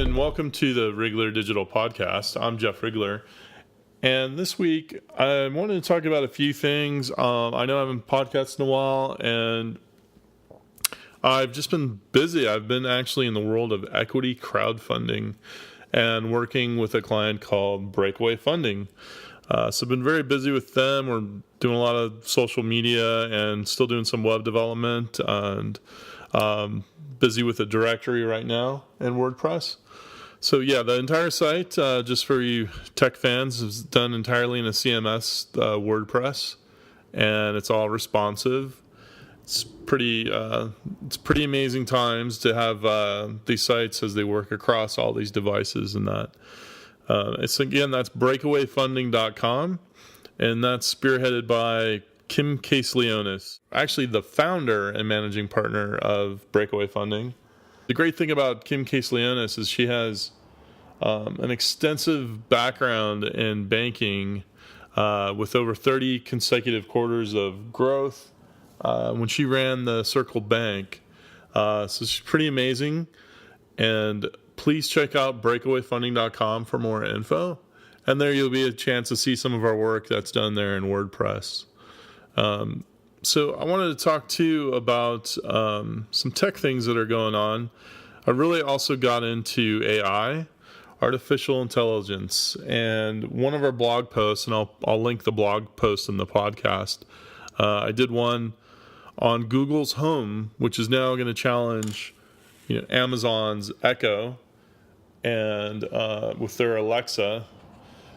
and welcome to the Rigler Digital Podcast. I'm Jeff Rigler, and this week I wanted to talk about a few things. I know I haven't podcasted in a while, and I've just been busy. I've been actually in the world of equity crowdfunding and working with a client called Breakaway Funding. So I've been very busy with them. We're doing a lot of social media and still doing some web development, and busy with a directory right now in WordPress. So yeah, the entire site, just for you tech fans, is done entirely in a CMS WordPress, and it's all responsive. It's pretty amazing times to have these sites as they work across all these devices and that. That's breakawayfunding.com, and that's spearheaded by Kim Case-Leonis, actually the founder and managing partner of Breakaway Funding. The great thing about Kim Case-Leonis is she has an extensive background in banking with over 30 consecutive quarters of growth when she ran the Circle Bank. So she's pretty amazing. And please check out breakawayfunding.com for more info. And there you'll be a chance to see some of our work that's done there in WordPress. So I wanted to talk too about some tech things that are going on. I really also got into AI, artificial intelligence, and one of our blog posts, and I'll link the blog post in the podcast. I did one on Google's Home, which is now going to challenge, Amazon's Echo and with their Alexa.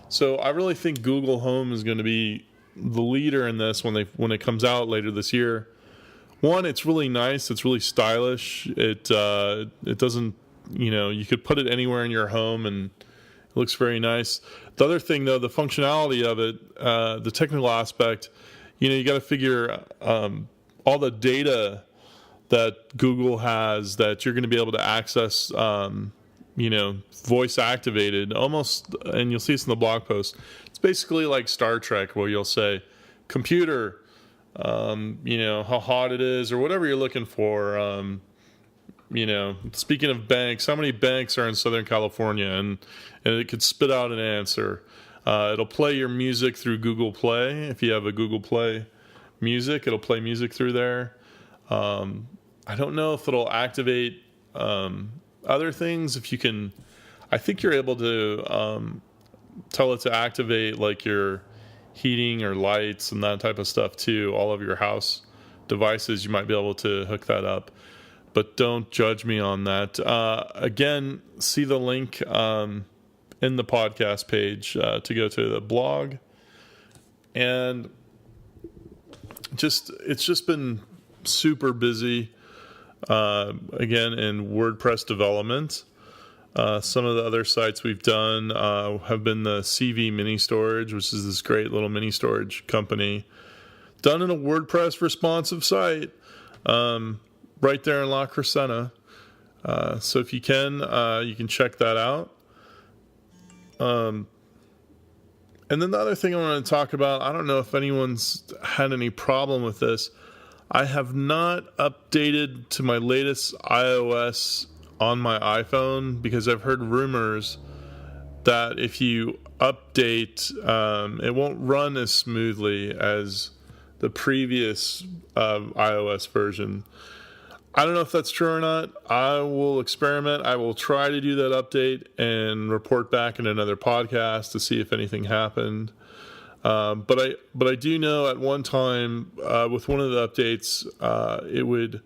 So I really think Google Home is going to be the leader in this when it comes out later this year. One, it's really nice. It's really stylish. It doesn't, you could put it anywhere in your home and it looks very nice. The other thing though, the functionality of it, the technical aspect, you got to figure all the data that Google has that you're going to be able to access, voice activated almost, and you'll see this in the blog post. It's basically like Star Trek, where you'll say, computer, how hot it is, or whatever you're looking for. Speaking of banks, how many banks are in Southern California? And it could spit out an answer. It'll play your music through Google Play. If you have a Google Play Music, it'll play music through there. I don't know if it'll activate other things. If you can, I think you're able to tell it to activate like your heating or lights and that type of stuff too. All of your house devices, you might be able to hook that up, but don't judge me on that. Again, see the link in the podcast page to go to the blog. And it's just been super busy again in WordPress development. Some of the other sites we've done have been the CV Mini Storage, which is this great little mini storage company, done in a WordPress responsive site right there in La Crescenta. So if you can check that out. And then the other thing I want to talk about, I don't know if anyone's had any problem with this. I have not updated to my latest iOS on my iPhone because I've heard rumors that if you update, it won't run as smoothly as the previous iOS version. I don't know if that's true or not. I will experiment. I will try to do that update and report back in another podcast to see if anything happened. But I do know at one time with one of the updates, it would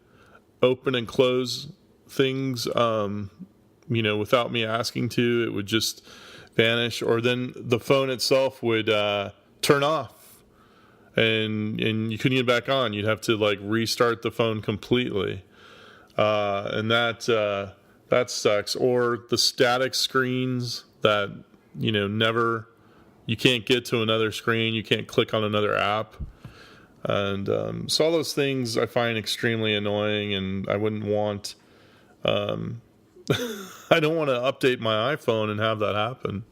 open and close things, without me asking to. It would just vanish, or then the phone itself would turn off, and you couldn't get back on. You'd have to restart the phone completely, and that sucks. Or the static screens that never. You can't get to another screen. You can't click on another app. And so all those things I find extremely annoying, and I wouldn't want... I don't want to update my iPhone and have that happen.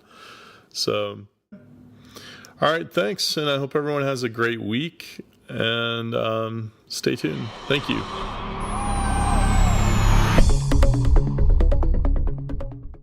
So, all right, thanks. And I hope everyone has a great week. And stay tuned. Thank you.